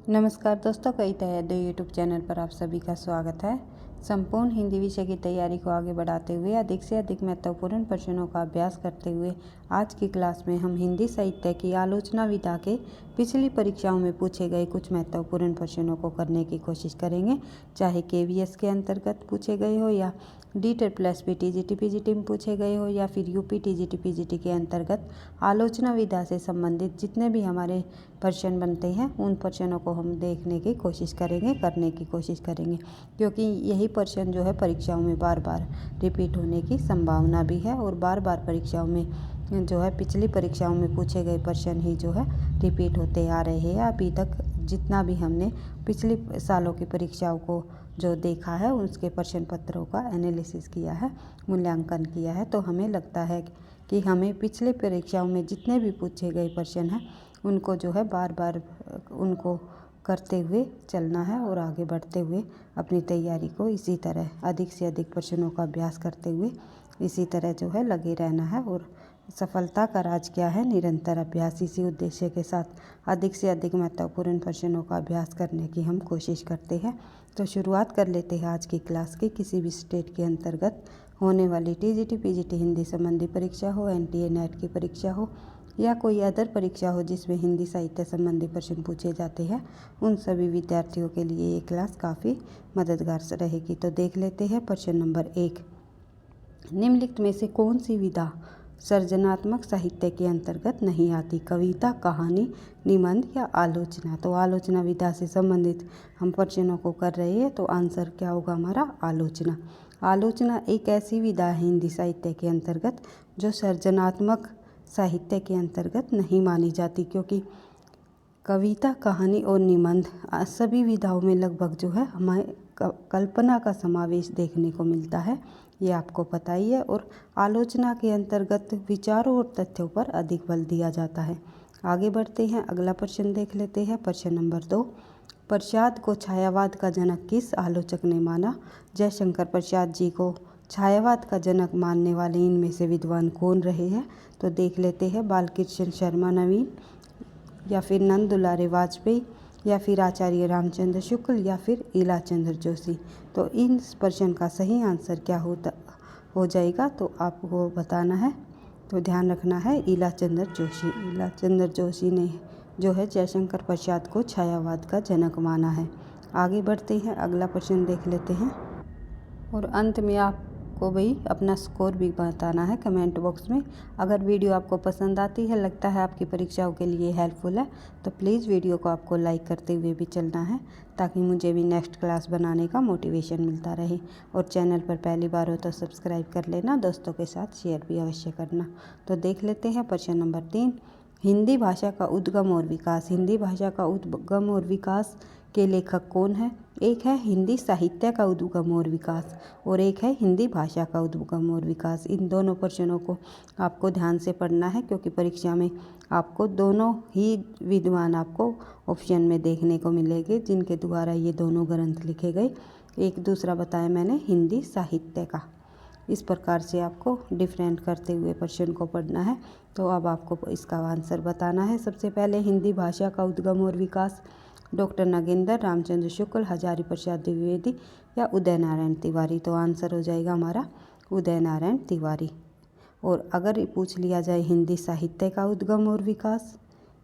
नमस्कार दोस्तों, कविता Yadav YouTube channel पर आप सभी का स्वागत है। संपूर्ण हिंदी विषय की तैयारी को आगे बढ़ाते हुए अधिक से अधिक महत्वपूर्ण प्रश्नों का अभ्यास करते हुए आज की क्लास में हम हिंदी साहित्य की आलोचना विधा के पिछली परीक्षाओं में पूछे गए कुछ महत्वपूर्ण प्रश्नों को करने की कोशिश करेंगे, चाहे केवीएस के अंतर्गत पूछे गए हो या DTET प्लस PTGT PGT में पूछे गए हो या फिर UP TGT PGT के अंतर्गत आलोचना विधा से संबंधित जितने भी हमारे प्रश्न बनते हैं उन प्रश्नों को हम देखने की कोशिश करेंगे, करने की कोशिश करेंगे, क्योंकि यही प्रश्न जो है परीक्षाओं में बार बार रिपीट होने की संभावना भी है और बार बार परीक्षाओं में जो है पिछली परीक्षाओं में पूछे गए प्रश्न ही जो है रिपीट होते आ रहे हैं। अभी तक जितना भी हमने पिछले सालों की परीक्षाओं को जो देखा है उसके प्रश्न पत्रों का एनालिसिस किया है, मूल्यांकन किया है, तो हमें लगता है कि हमें पिछले परीक्षाओं में जितने भी पूछे गए प्रश्न हैं उनको जो है बार बार उनको करते हुए चलना है और आगे बढ़ते हुए अपनी तैयारी को इसी तरह अधिक से अधिक प्रश्नों का अभ्यास करते हुए इसी तरह जो है लगे रहना है। और सफलता का राज क्या है? निरंतर अभ्यास। इसी उद्देश्य के साथ अधिक से अधिक महत्वपूर्ण प्रश्नों का अभ्यास करने की हम कोशिश करते हैं। तो शुरुआत कर लेते हैं आज की क्लास की। किसी भी स्टेट के अंतर्गत होने वाली TGT PGT हिंदी संबंधी परीक्षा हो, NTA NET की परीक्षा हो या कोई अदर परीक्षा हो जिसमें हिंदी साहित्य संबंधी प्रश्न पूछे जाते हैं, उन सभी विद्यार्थियों के लिए ये क्लास काफ़ी मददगार रहेगी। तो देख लेते हैं प्रश्न नंबर 1। निम्नलिखित में से कौन सी विधा सृजनात्मक साहित्य के अंतर्गत नहीं आती? कविता, कहानी, निबंध या आलोचना? तो आलोचना विधा से संबंधित हम प्रश्नों को कर रहे हैं, तो आंसर क्या होगा हमारा? आलोचना। आलोचना एक ऐसी विधा है हिंदी साहित्य के अंतर्गत जो सृजनात्मक साहित्य के अंतर्गत नहीं मानी जाती, क्योंकि कविता, कहानी और निबंध सभी विधाओं में लगभग जो है हमें कल्पना का समावेश देखने को मिलता है, ये आपको पता ही है। और आलोचना के अंतर्गत विचारों और तथ्यों पर अधिक बल दिया जाता है। आगे बढ़ते हैं, अगला प्रश्न देख लेते हैं। प्रश्न नंबर 2। प्रसाद को छायावाद का जनक किस आलोचक ने माना? जयशंकर प्रसाद जी को छायावाद का जनक मानने वाले इनमें से विद्वान कौन रहे हैं? तो देख लेते हैं। बालकृष्ण शर्मा नवीन या फिर नंद दुलारे वाजपेयी या फिर आचार्य रामचंद्र शुक्ल या फिर ईलाचंद्र जोशी? तो इन प्रश्न का सही आंसर क्या हो जाएगा तो आपको बताना है। तो ध्यान रखना है ईलाचंद्र जोशी। ईलाचंद्र जोशी ने जो है जयशंकर प्रसाद को छायावाद का जनक माना है। आगे बढ़ते हैं, अगला प्रश्न देख लेते हैं। और अंत में आपको भाई अपना स्कोर भी बताना है कमेंट बॉक्स में। अगर वीडियो आपको पसंद आती है, लगता है आपकी परीक्षाओं के लिए हेल्पफुल है, तो प्लीज़ वीडियो को आपको लाइक करते हुए भी चलना है, ताकि मुझे भी नेक्स्ट क्लास बनाने का मोटिवेशन मिलता रहे। और चैनल पर पहली बार हो तो सब्सक्राइब कर लेना, दोस्तों के साथ शेयर भी अवश्य करना। तो देख लेते हैं प्रश्न नंबर 3। हिंदी भाषा का उद्गम और विकास। हिंदी भाषा का उद्गम और विकास के लेखक कौन है? एक है हिंदी साहित्य का उद्गम और विकास और एक है हिंदी भाषा का उद्गम और विकास। इन दोनों प्रश्नों को आपको ध्यान से पढ़ना है, क्योंकि परीक्षा में आपको दोनों ही विद्वान आपको ऑप्शन में देखने को मिलेंगे जिनके द्वारा ये दोनों ग्रंथ लिखे गए। एक दूसरा बताया मैंने हिंदी साहित्य का। इस प्रकार से आपको डिफरेंट करते हुए प्रश्न को पढ़ना है। तो अब आपको इसका आंसर बताना है। सबसे पहले हिंदी भाषा का उद्गम और विकास डॉक्टर नागेंद्र, रामचंद्र शुक्ल, हजारी प्रसाद द्विवेदी या उदय नारायण तिवारी? तो आंसर हो जाएगा हमारा उदय नारायण तिवारी। और अगर पूछ लिया जाए हिंदी साहित्य का उद्गम और विकास,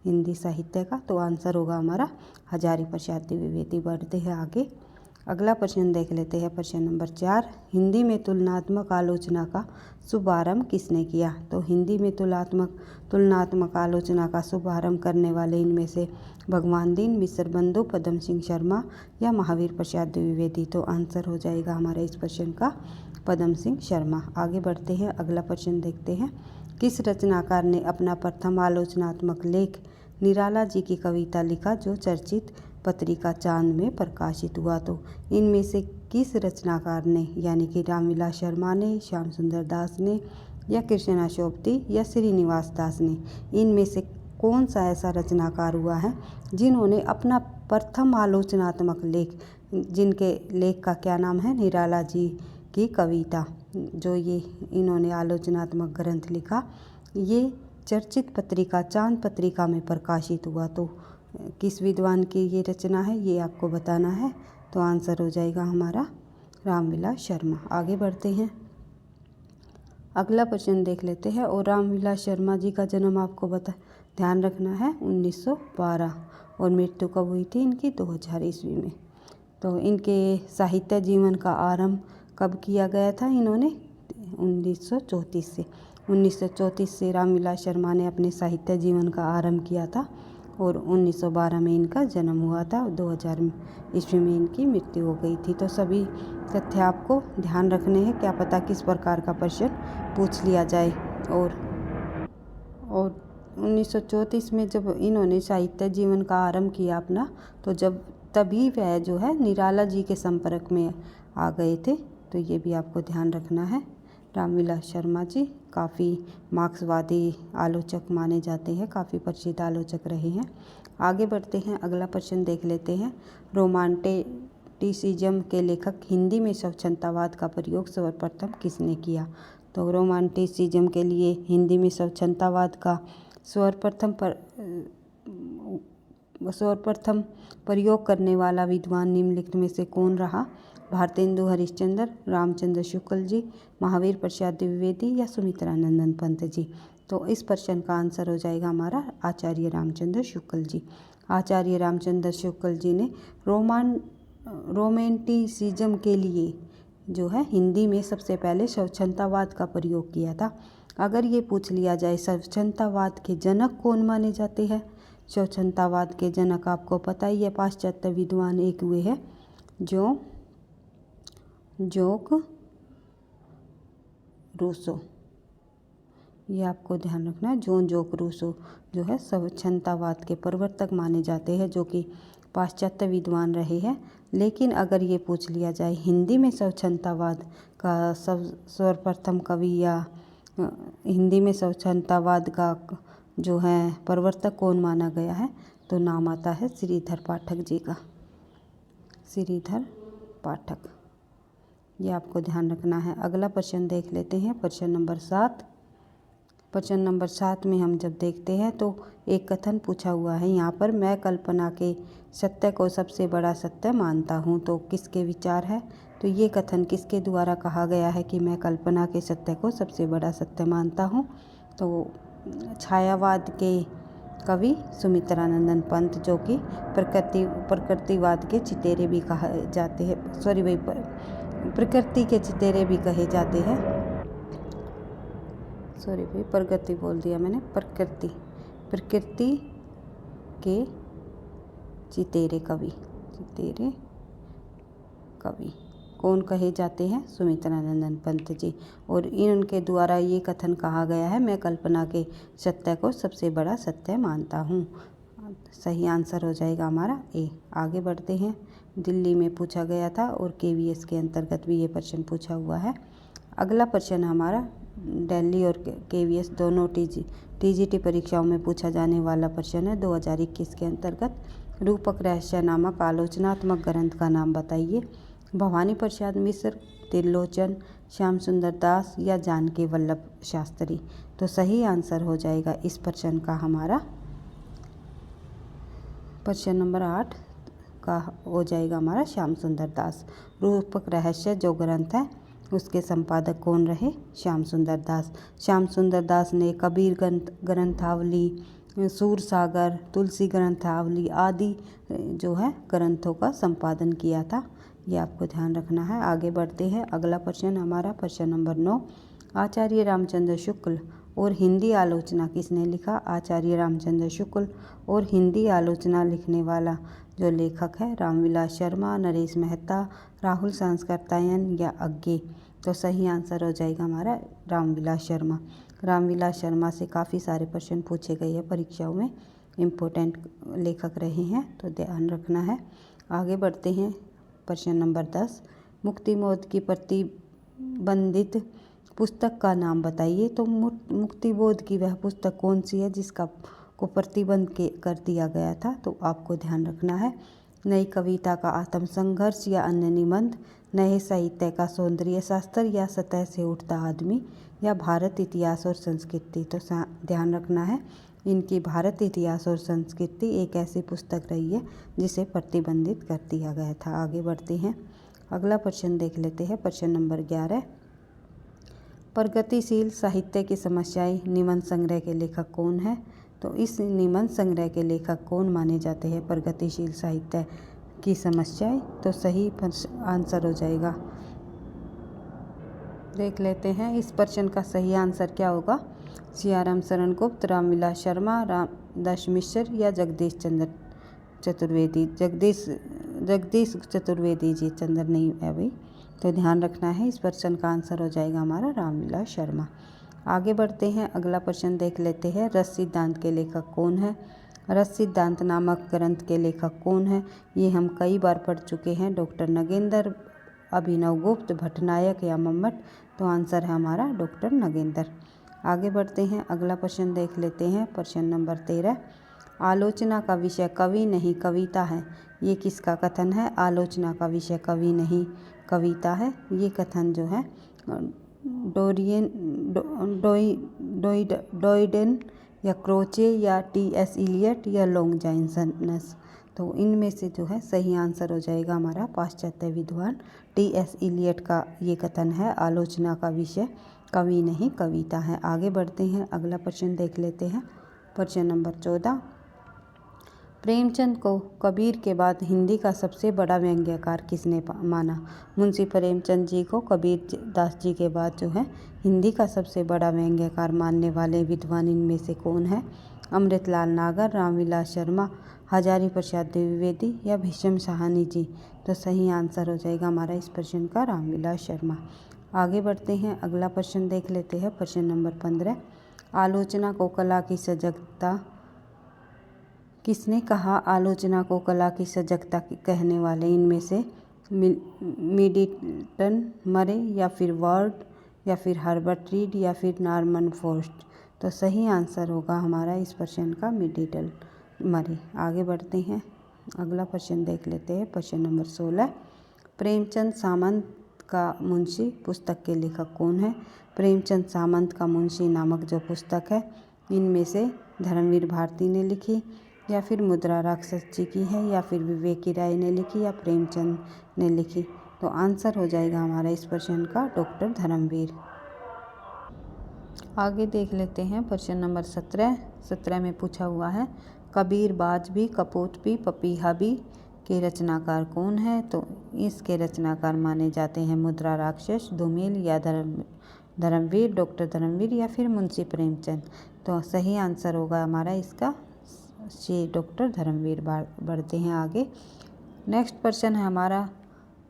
हिंदी साहित्य का, तो आंसर होगा हमारा हजारी प्रसाद द्विवेदी। बढ़ते हैं आगे, अगला प्रश्न देख लेते हैं। प्रश्न नंबर 4। हिंदी में तुलनात्मक आलोचना का शुभारंभ किसने किया? तो हिंदी में तुलनात्मक आलोचना का शुभारंभ करने वाले इनमें से भगवान दीन, मिश्र बंधु, पदम सिंह शर्मा या महावीर प्रसाद द्विवेदी? तो आंसर हो जाएगा हमारे इस प्रश्न का पदम सिंह शर्मा। आगे बढ़ते हैं, अगला प्रश्न देखते हैं। किस रचनाकार ने अपना प्रथम आलोचनात्मक लेख निराला जी की कविता लिखा जो चर्चित पत्रिका चांद में प्रकाशित हुआ? तो इनमें से किस रचनाकार ने, यानी कि रामविलास शर्मा ने, श्याम सुंदर दास ने या कृष्णा शोभती या श्रीनिवास दास ने, इनमें से कौन सा ऐसा रचनाकार हुआ है जिन्होंने अपना प्रथम आलोचनात्मक लेख, जिनके लेख का क्या नाम है, निराला जी की कविता, जो ये इन्होंने आलोचनात्मक ग्रंथ लिखा, ये चर्चित पत्रिका चांद पत्रिका में प्रकाशित हुआ? तो किस विद्वान की ये रचना है ये आपको बताना है। तो आंसर हो जाएगा हमारा रामविलास शर्मा। आगे बढ़ते हैं, अगला प्रश्न देख लेते हैं। और रामविलास शर्मा जी का जन्म आपको ध्यान रखना है 1912 और मृत्यु कब हुई थी इनकी 2000 ईस्वी में। तो इनके साहित्य जीवन का आरंभ कब किया गया था इन्होंने 1934 से रामविलास शर्मा ने अपने साहित्य जीवन का आरंभ किया था और 1912 में इनका जन्म हुआ था और 2000 ईस्वी में इनकी मृत्यु हो गई थी। तो सभी तथ्य आपको ध्यान रखने हैं, क्या पता किस प्रकार का प्रश्न पूछ लिया जाए। और 1934 में जब इन्होंने साहित्य जीवन का आरंभ किया अपना, तो तभी वह जो है निराला जी के संपर्क में आ गए थे। तो ये भी आपको ध्यान रखना है। रामविलास शर्मा जी काफ़ी मार्क्सवादी आलोचक माने जाते हैं, काफ़ी प्रसिद्ध आलोचक रहे हैं। आगे बढ़ते हैं, अगला प्रश्न देख लेते हैं। रोमांटिसिज्म के लेखक हिंदी में स्वच्छंदतावाद का प्रयोग सर्वप्रथम किसने किया? तो रोमांटिसिज्म के लिए हिंदी में स्वच्छंदतावाद का सर्वप्रथम प्रयोग करने वाला विद्वान निम्नलिखित में से कौन रहा? भारतेंदु हरिश्चंद्र, रामचंद्र शुक्ल जी, महावीर प्रसाद द्विवेदी या सुमित्रानंदन पंत जी? तो इस प्रश्न का आंसर हो जाएगा हमारा आचार्य रामचंद्र शुक्ल जी। आचार्य रामचंद्र शुक्ल जी ने रोमांटिसिज्म के लिए जो है हिंदी में सबसे पहले स्वच्छंदतावाद का प्रयोग किया था। अगर ये पूछ लिया जाए स्वच्छंदतावाद के जनक कौन माने जाते हैं? स्वच्छंदतावाद के जनक आपको पता ही है, पाश्चात्य विद्वान एक हुए हैं जोक रूसो। ये आपको ध्यान रखना है, जॉन जोक रूसो जो है स्वच्छंदतावाद के प्रवर्तक माने जाते हैं, जो कि पाश्चात्य विद्वान रहे हैं। लेकिन अगर ये पूछ लिया जाए हिंदी में स्वच्छंदतावाद का सर्वप्रथम कवि या हिंदी में स्वच्छंदतावाद का जो है प्रवर्तक कौन माना गया है, तो नाम आता है श्रीधर पाठक जी का। श्रीधर पाठक, ये आपको ध्यान रखना है। अगला प्रश्न देख लेते हैं, प्रश्न नंबर 7। प्रश्न नंबर 7 में हम जब देखते हैं तो एक कथन पूछा हुआ है यहाँ पर, मैं कल्पना के सत्य को सबसे बड़ा सत्य मानता हूँ। तो किसके विचार है? तो ये कथन किसके द्वारा कहा गया है कि मैं कल्पना के सत्य को सबसे बड़ा सत्य मानता हूँ? तो छायावाद के कवि सुमित्रानंदन पंत, जो कि प्रकृतिवाद के चितेरे भी कहे जाते हैं, प्रकृति के चितेरे भी कहे जाते हैं। प्रगति बोल दिया मैंने, प्रकृति के चितेरे कवि कौन कहे जाते हैं? सुमित्रानंदन पंत जी। और इनके द्वारा ये कथन कहा गया है, मैं कल्पना के सत्य को सबसे बड़ा सत्य मानता हूँ। सही आंसर हो जाएगा हमारा ए। आगे बढ़ते हैं, दिल्ली में पूछा गया था और KVS के अंतर्गत भी ये प्रश्न पूछा हुआ है। अगला प्रश्न हमारा दिल्ली और KVS दोनों TGT परीक्षाओं में पूछा जाने वाला प्रश्न है 2021 के अंतर्गत। रूपक रहस्य नामक आलोचनात्मक ग्रंथ का नाम बताइए। भवानी प्रसाद मिश्र, त्रिलोचन, श्याम सुंदर दास या जानकी वल्लभ शास्त्री? तो सही आंसर हो जाएगा इस प्रश्न का हमारा प्रश्न नंबर 8 का हो जाएगा हमारा श्याम सुंदर दास। रूपक रहस्य जो ग्रंथ है उसके संपादक कौन रहे? श्याम सुंदर दास। श्याम सुंदर दास ने कबीर ग्रंथावली, सूरसागर, तुलसी ग्रंथावली आदि जो है ग्रंथों का संपादन किया था। ये आपको ध्यान रखना है। आगे बढ़ते हैं, अगला प्रश्न हमारा प्रश्न नंबर 9। आचार्य रामचंद्र शुक्ल और हिंदी आलोचना किसने लिखा? आचार्य रामचंद्र शुक्ल और हिंदी आलोचना लिखने वाला जो लेखक है रामविलास शर्मा, नरेश मेहता, राहुल सांस्कृत्यायन या अज्ञे? तो सही आंसर हो जाएगा हमारा रामविलास शर्मा। रामविलास शर्मा से काफ़ी सारे प्रश्न पूछे गए हैं परीक्षाओं में, इम्पोर्टेंट लेखक रहे हैं, तो ध्यान रखना है। आगे बढ़ते हैं, प्रश्न नंबर 10। मुक्तिबोध की प्रतिबंधित पुस्तक का नाम बताइए। तो मुक्तिबोध की वह पुस्तक कौन सी है जिसका को प्रतिबंध कर दिया गया था? तो आपको ध्यान रखना है, नई कविता का आत्मसंघर्ष या अन्य निबंध, नए साहित्य का सौंदर्य शास्त्र या सतह से उठता आदमी या भारत इतिहास और संस्कृति? तो ध्यान रखना है, इनकी भारत इतिहास और संस्कृति एक ऐसी पुस्तक रही है जिसे प्रतिबंधित कर दिया गया था। आगे बढ़ते हैं, अगला प्रश्न देख लेते हैं। प्रश्न नंबर 11, प्रगतिशील साहित्य की समस्याएं निबंध संग्रह के लेखक कौन है? तो इस निबंध संग्रह के लेखक कौन माने जाते हैं प्रगतिशील साहित्य की समस्याएं? तो सही आंसर हो जाएगा, देख लेते हैं इस प्रश्न का सही आंसर क्या होगा। सियाराम शरण गुप्त, रामविलास शर्मा, रामदास मिश्र या जगदीश चंद्र चतुर्वेदी। जगदीश चतुर्वेदी जी, चंद्र नहीं है भाई, तो ध्यान रखना है। इस प्रश्न का आंसर हो जाएगा हमारा रामविलास शर्मा। आगे बढ़ते हैं, अगला प्रश्न देख लेते हैं। रस सिद्धांत के लेखक कौन है? रस सिद्धांत नामक ग्रंथ के लेखक कौन है? ये हम कई बार पढ़ चुके हैं। डॉक्टर नगेंद्र, अभिनव गुप्त, भट्टनायक या मम्मट। तो आंसर है हमारा डॉक्टर नगेंद्र। आगे बढ़ते हैं, अगला प्रश्न देख लेते हैं। प्रश्न नंबर 13, आलोचना का विषय कवि नहीं कविता है, ये किसका कथन है? आलोचना का विषय कवि नहीं कविता है, ये कथन जो है डोइडेन या क्रोचे या टी.एस. इलियट या लॉन्ग जॉनसन। तो इनमें से जो है सही आंसर हो जाएगा हमारा पाश्चात्य विद्वान टी.एस. इलियट का ये कथन है, आलोचना का विषय कवि नहीं कविता है। आगे बढ़ते हैं, अगला प्रश्न देख लेते हैं। प्रश्न नंबर 14, प्रेमचंद को कबीर के बाद हिंदी का सबसे बड़ा व्यंग्यकार किसने माना? मुंशी प्रेमचंद जी को कबीर दास जी के बाद जो है हिंदी का सबसे बड़ा व्यंग्यकार मानने वाले विद्वान इनमें से कौन है? अमृतलाल नागर, रामविलास शर्मा, हजारी प्रसाद द्विवेदी या भीष्म साहनी जी। तो सही आंसर हो जाएगा हमारा इस प्रश्न का रामविलास शर्मा। आगे बढ़ते हैं, अगला प्रश्न देख लेते हैं। प्रश्न नंबर 15, आलोचना को कला की सजगता किसने कहा? आलोचना को कला की सजगता कहने वाले इनमें से मिडिल्टन मरे या फिर वर्ड या फिर हर्बर्ट रीड या फिर नॉर्मन फोस्ट। तो सही आंसर होगा हमारा इस प्रश्न का मिडिल्टन मरे। आगे बढ़ते हैं, अगला प्रश्न देख लेते हैं। प्रश्न नंबर 16, प्रेमचंद सामंत का मुंशी पुस्तक के लेखक कौन है? प्रेमचंद सामंत का मुंशी नामक जो पुस्तक है इनमें से धर्मवीर भारती ने लिखी या फिर मुद्रा राक्षस जी की है या फिर विवेकी राय ने लिखी या प्रेमचंद ने लिखी। तो आंसर हो जाएगा हमारा इस प्रश्न का डॉक्टर धर्मवीर। आगे देख लेते हैं प्रश्न नंबर 17 में पूछा हुआ है, कबीर बाज भी, कपोत भी, पपीहा भी के रचनाकार कौन है? तो इसके रचनाकार माने जाते हैं मुद्रा राक्षस, धूमिल या धर्मवीर, डॉक्टर धर्मवीर या फिर मुंशी प्रेमचंद। तो सही आंसर होगा हमारा इसका सी डॉक्टर धर्मवीर। बढ़ते हैं आगे। नेक्स्ट प्रश्न है हमारा,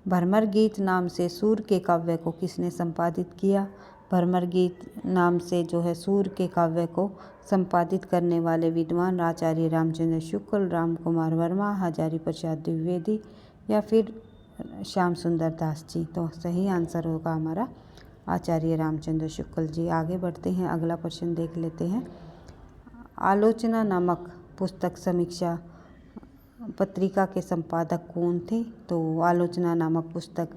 भ्रमर गीत नाम से सूर के काव्य को किसने संपादित किया? भ्रमर गीत नाम से जो है सूर के काव्य को संपादित करने वाले विद्वान आचार्य रामचंद्र शुक्ल, राम कुमार वर्मा, हजारी प्रसाद द्विवेदी या फिर श्याम सुंदर दास जी। तो सही आंसर होगा हमारा आचार्य रामचंद्र शुक्ल जी। आगे बढ़ते हैं, अगला प्रश्न देख लेते हैं। आलोचना नामक पुस्तक समीक्षा पत्रिका के संपादक कौन थे? तो आलोचना नामक पुस्तक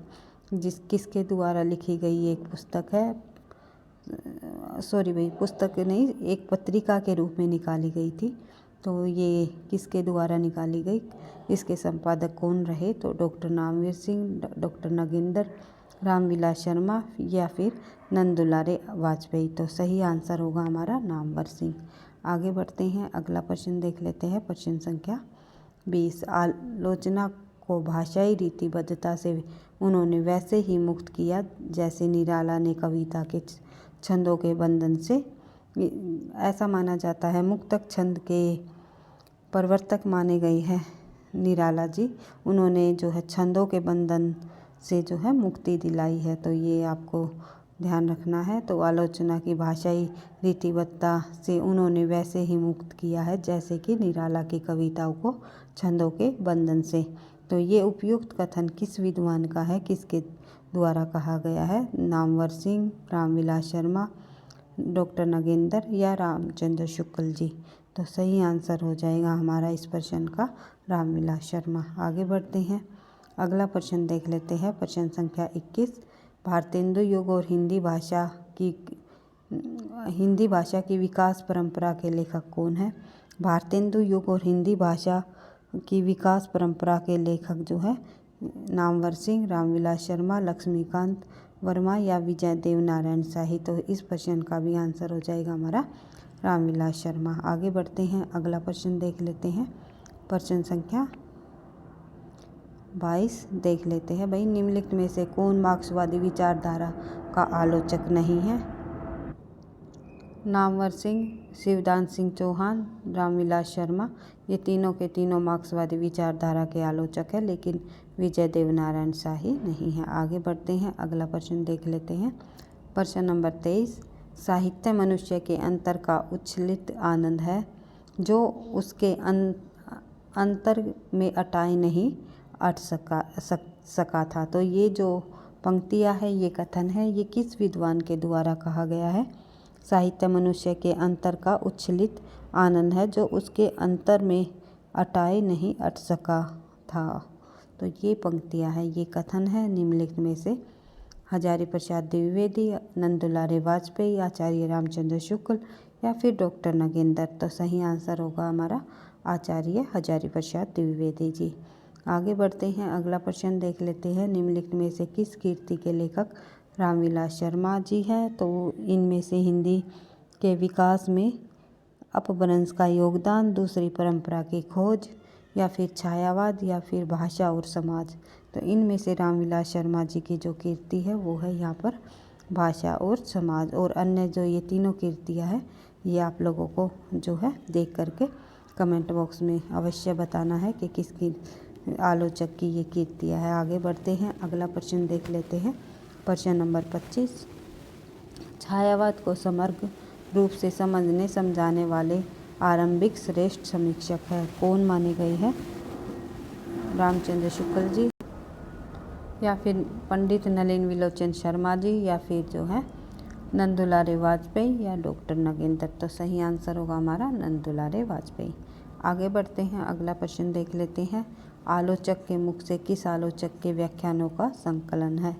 किसके द्वारा लिखी गई एक पुस्तक है, पुस्तक नहीं, एक पत्रिका के रूप में निकाली गई थी। तो ये किसके द्वारा निकाली गई, इसके संपादक कौन रहे? तो डॉक्टर नामवीर सिंह, डॉक्टर नगेंद्र, रामविलास शर्मा या फिर नंदुलारे वाजपेयी। तो सही आंसर होगा हमारा नामवर सिंह। आगे बढ़ते हैं, अगला प्रश्न देख लेते हैं। प्रश्न संख्या 20, आलोचना को भाषाई रीतिबद्धता से उन्होंने वैसे ही मुक्त किया जैसे निराला ने कविता के छंदों के बंधन से। ऐसा माना जाता है मुक्तक छंद के प्रवर्तक माने गए हैं निराला जी। उन्होंने जो है छंदों के बंधन से जो है मुक्ति दिलाई है। तो ये आपको ध्यान रखना है। तो आलोचना की भाषाई रीतिबद्धता से उन्होंने वैसे ही मुक्त किया है जैसे कि निराला की कविताओं को छंदों के बंधन से। तो ये उपयुक्त कथन किस विद्वान का है, किसके द्वारा कहा गया है? नामवर सिंह, रामविलास शर्मा, डॉक्टर नगेंद्र या रामचंद्र शुक्ल जी। तो सही आंसर हो जाएगा हमारा इस प्रश्न का रामविलास शर्मा। आगे बढ़ते हैं, अगला प्रश्न देख लेते हैं। प्रश्न संख्या 21, भारतेंदु युग और हिंदी भाषा की हिंदी भाषा की विकास परंपरा के लेखक कौन है? भारतेंदु युग और हिंदी भाषा की विकास परंपरा के लेखक जो है नामवर सिंह, रामविलास शर्मा, लक्ष्मीकांत वर्मा या विजय देवनारायण शाही। तो इस प्रश्न का भी आंसर हो जाएगा हमारा रामविलास शर्मा। आगे बढ़ते हैं, अगला प्रश्न देख लेते हैं। प्रश्न संख्या 22 देख लेते हैं भाई। निम्नलिखित में से कौन मार्क्सवादी विचारधारा का आलोचक नहीं है? नामवर सिंह, शिवदान सिंह चौहान, रामविलास शर्मा, ये तीनों के तीनों मार्क्सवादी विचारधारा के आलोचक है, लेकिन विजय देवनारायण शाही नहीं है। आगे बढ़ते हैं, अगला प्रश्न देख लेते हैं। प्रश्न नंबर 23, साहित्य मनुष्य के अंतर का उच्छलित आनंद है जो उसके अंतर में अटाई नहीं अट सका था। तो ये जो पंक्तियाँ है, ये कथन है, ये किस विद्वान के द्वारा कहा गया है? साहित्य मनुष्य के अंतर का उच्छलित आनंद है जो उसके अंतर में अटाए नहीं अट सका था। तो ये पंक्तियाँ है, ये कथन है निम्नलिखित में से हजारी प्रसाद द्विवेदी, नंदुलारे वाजपेयी, आचार्य रामचंद्र शुक्ल या फिर डॉक्टर नगेंद्र। तो सही आंसर होगा हमारा आचार्य हजारी प्रसाद द्विवेदी जी। आगे बढ़ते हैं, अगला प्रश्न देख लेते हैं। निम्नलिखित में से किस कीर्ति के लेखक रामविलास शर्मा जी हैं? तो इनमें से हिंदी के विकास में अपभ्रंश का योगदान, दूसरी परंपरा की खोज या फिर छायावाद या फिर भाषा और समाज। तो इनमें से रामविलास शर्मा जी की जो कीर्ति है वो है यहाँ पर भाषा और समाज। और अन्य जो ये तीनों कीर्तियाँ हैं, ये आप लोगों को जो है देख करके कमेंट बॉक्स में अवश्य बताना है कि किसकी आलोचक की ये कीर्तियाँ है। आगे बढ़ते हैं, अगला प्रश्न देख लेते हैं। प्रश्न नंबर 25, छायावाद को समग्र रूप से समझने समझाने वाले आरंभिक श्रेष्ठ समीक्षक है कौन माने गए हैं? रामचंद्र शुक्ल जी या फिर पंडित नलिन विलोचन शर्मा जी या फिर जो है नंदुलारे वाजपेयी या डॉक्टर नगेंद्र। तो सही आंसर होगा हमारा नंदुलारे वाजपेयी। आगे बढ़ते हैं, अगला प्रश्न देख लेते हैं। आलोचक के मुख से किस आलोचक के व्याख्यानों का संकलन है?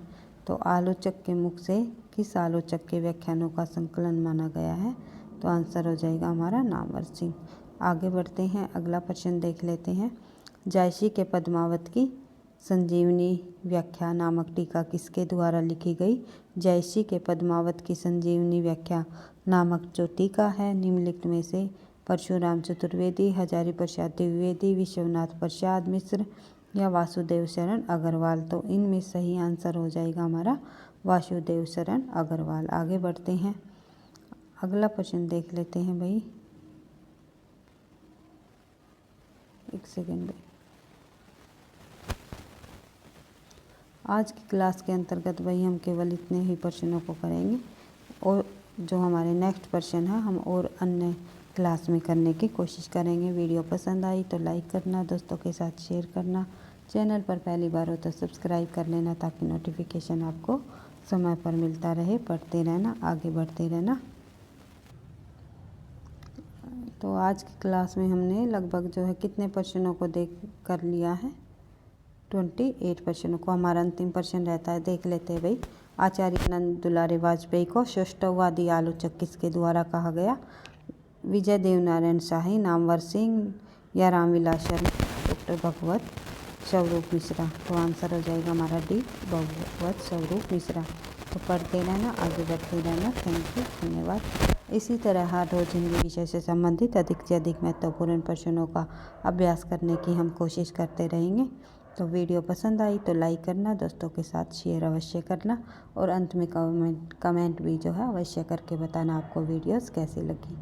तो आलोचक के मुख से किस आलोचक के व्याख्यानों का संकलन माना गया है? तो आंसर हो जाएगा हमारा नामवर सिंह। आगे बढ़ते हैं, अगला प्रश्न देख लेते हैं। जायसी के पद्मावत की संजीवनी व्याख्या नामक टीका किसके द्वारा लिखी गई? जायसी के पद्मावत की संजीवनी व्याख्या नामक जो टीका है, निम्नलिखित में से परशुराम चतुर्वेदी, हजारी प्रसाद द्विवेदी, विश्वनाथ प्रसाद मिश्र या वासुदेव शरण अग्रवाल। तो इनमें सही आंसर हो जाएगा हमारा वासुदेव शरण अग्रवाल। आगे बढ़ते हैं, अगला प्रश्न देख लेते हैं भाई। एक सेकेंड भाई। आज की क्लास के अंतर्गत भाई हम केवल इतने ही प्रश्नों को करेंगे और जो हमारे नेक्स्ट प्रश्न है हम और अन्य क्लास में करने की कोशिश करेंगे। वीडियो पसंद आई तो लाइक करना, दोस्तों के साथ शेयर करना, चैनल पर पहली बार हो तो सब्सक्राइब कर लेना ताकि नोटिफिकेशन आपको समय पर मिलता रहे। पढ़ते रहना, आगे बढ़ते रहना। तो आज की क्लास में हमने लगभग जो है कितने प्रश्नों को देख कर लिया है? 28 प्रश्नों को। हमारा अंतिम प्रश्न रहता है, देख लेते हैं भाई। आचार्य नंदुलारे वाजपेयी को श्रेष्ठवादी आलोचक किसके द्वारा कहा गया? विजय देवनारायण शाही, नामवर सिंह या रामविलास शर्मा, डॉक्टर भगवत स्वरूप मिश्रा। तो आंसर हो जाएगा हमारा डी, भगवत स्वरूप मिश्रा। तो पढ़ते रहना, आगे बढ़ते रहना। थैंक यू, धन्यवाद। इसी तरह हर रोज़ हिंदी विषय से संबंधित अधिक से अधिक महत्वपूर्ण प्रश्नों का अभ्यास करने की हम कोशिश करते रहेंगे। तो वीडियो पसंद आई तो लाइक करना, दोस्तों के साथ शेयर अवश्य करना और अंत में कमेंट भी जो है अवश्य करके बताना आपको वीडियोस कैसी लगी।